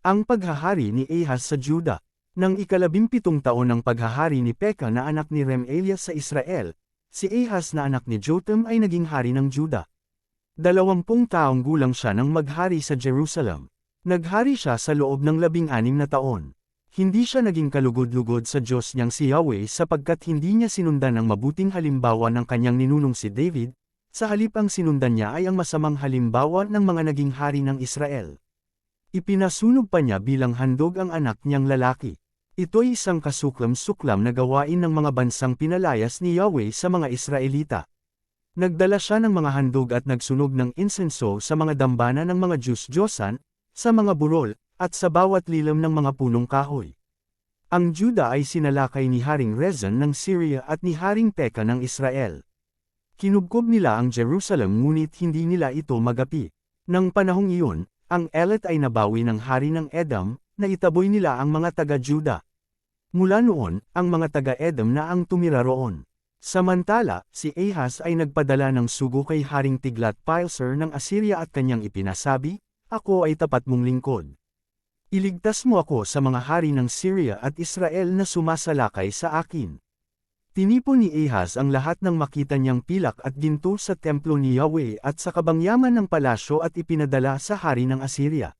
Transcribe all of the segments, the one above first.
Ang paghahari ni Ahaz sa Juda. Nang ika-17 taon ng paghahari ni Pekah na anak ni Remaliah sa Israel, si Ahaz na anak ni Jotham ay naging hari ng Juda. 20 taong gulang siya nang maghari sa Jerusalem. Naghari siya sa loob ng 16 na taon. Hindi siya naging kalugod-lugod sa Diyos niyang si Yahweh sapagkat hindi niya sinundan ang mabuting halimbawa ng kanyang ninunong si David, sa halip ang sinundan niya ay ang masamang halimbawa ng mga naging hari ng Israel. Ipinasunog pa niya bilang handog ang anak niyang lalaki. Ito'y isang kasuklam-suklam na gawain ng mga bansang pinalayas ni Yahweh sa mga Israelita. Nagdala siya ng mga handog at nagsunog ng insenso sa mga dambana ng mga Diyos-Diyosan, sa mga burol, at sa bawat lilam ng mga punong kahoy. Ang Juda ay sinalakay ni Haring Rezin ng Syria at ni Haring Pekah ng Israel. Kinubkob nila ang Jerusalem ngunit hindi nila ito magapi. Nang panahong iyon, ang Elat ay nabawi ng hari ng Edom, na itaboy nila ang mga taga-Juda. Mula noon, ang mga taga-Edom na ang tumira roon. Samantala, si Ahaz ay nagpadala ng sugo kay Haring Tiglath-Pileser ng Assyria at kanyang ipinasabi, "Ako ay tapat mong lingkod. Iligtas mo ako sa mga hari ng Syria at Israel na sumasalakay sa akin." Tinipon ni Ahaz ang lahat ng makita niyang pilak at ginto sa templo ni Yahweh at sa kabangyaman ng palasyo at ipinadala sa hari ng Assyria.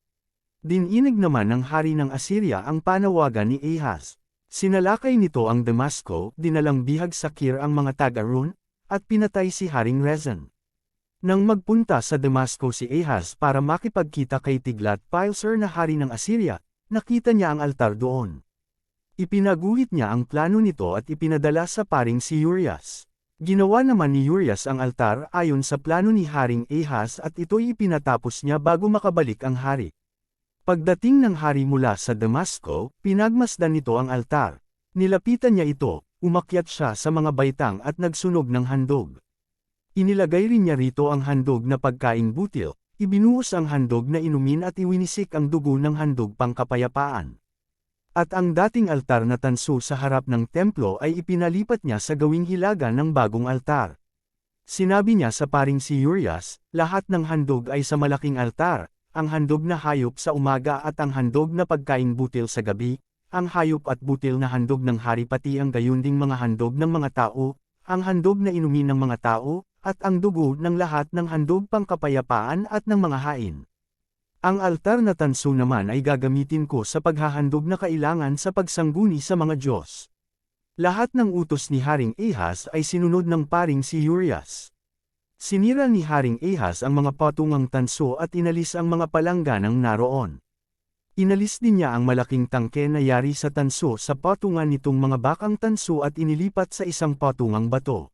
Dininig naman ng hari ng Assyria ang panawagan ni Ahaz. Sinalakay nito ang Damasco, dinalang bihag sa Kir ang mga taga-Ron, at pinatay si Haring Rezin. Nang magpunta sa Damasco si Ahaz para makipagkita kay Tiglath-Pileser na hari ng Assyria, nakita niya ang altar doon. Ipinaguhit niya ang plano nito at ipinadala sa paring si Urias. Ginawa naman ni Urias ang altar ayon sa plano ni Haring Ahaz at ito'y ipinatapos niya bago makabalik ang hari. Pagdating ng hari mula sa Damasco, pinagmasdan nito ang altar. Nilapitan niya ito, umakyat siya sa mga baitang at nagsunog ng handog. Inilagay rin niya rito ang handog na pagkaing butil, ibinuhos ang handog na inumin at iwinisik ang dugo ng handog pangkapayapaan. At ang dating altar na tanso sa harap ng templo ay ipinalipat niya sa gawing hilaga ng bagong altar. Sinabi niya sa paring si Urias, lahat ng handog ay sa malaking altar, ang handog na hayop sa umaga at ang handog na pagkaing butil sa gabi, ang hayop at butil na handog ng hari pati ang gayunding mga handog ng mga tao, ang handog na inumin ng mga tao, at ang dugo ng lahat ng handog pangkapayapaan at ng mga hain. Ang altar na tanso naman ay gagamitin ko sa paghahandog na kailangan sa pagsangguni sa mga Diyos. Lahat ng utos ni Haring Ahaz ay sinunod ng paring si Urias. Sinira ni Haring Ahaz ang mga patungang tanso at inalis ang mga palangganang naroon. Inalis din niya ang malaking tangke na yari sa tanso sa patungan nitong mga bakang tanso at inilipat sa isang patungang bato.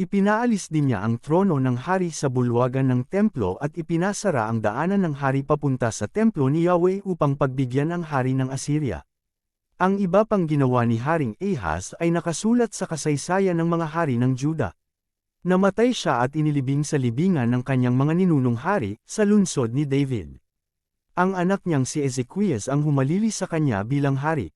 Ipinaalis din niya ang trono ng hari sa bulwagan ng templo at ipinasara ang daanan ng hari papunta sa templo ni Yahweh upang pagbigyan ang hari ng Assyria. Ang iba pang ginawa ni Haring Ahaz ay nakasulat sa kasaysayan ng mga hari ng Juda. Namatay siya at inilibing sa libingan ng kanyang mga ninunong hari, sa lungsod ni David. Ang anak niyang si Ezekias ang humalili sa kanya bilang hari.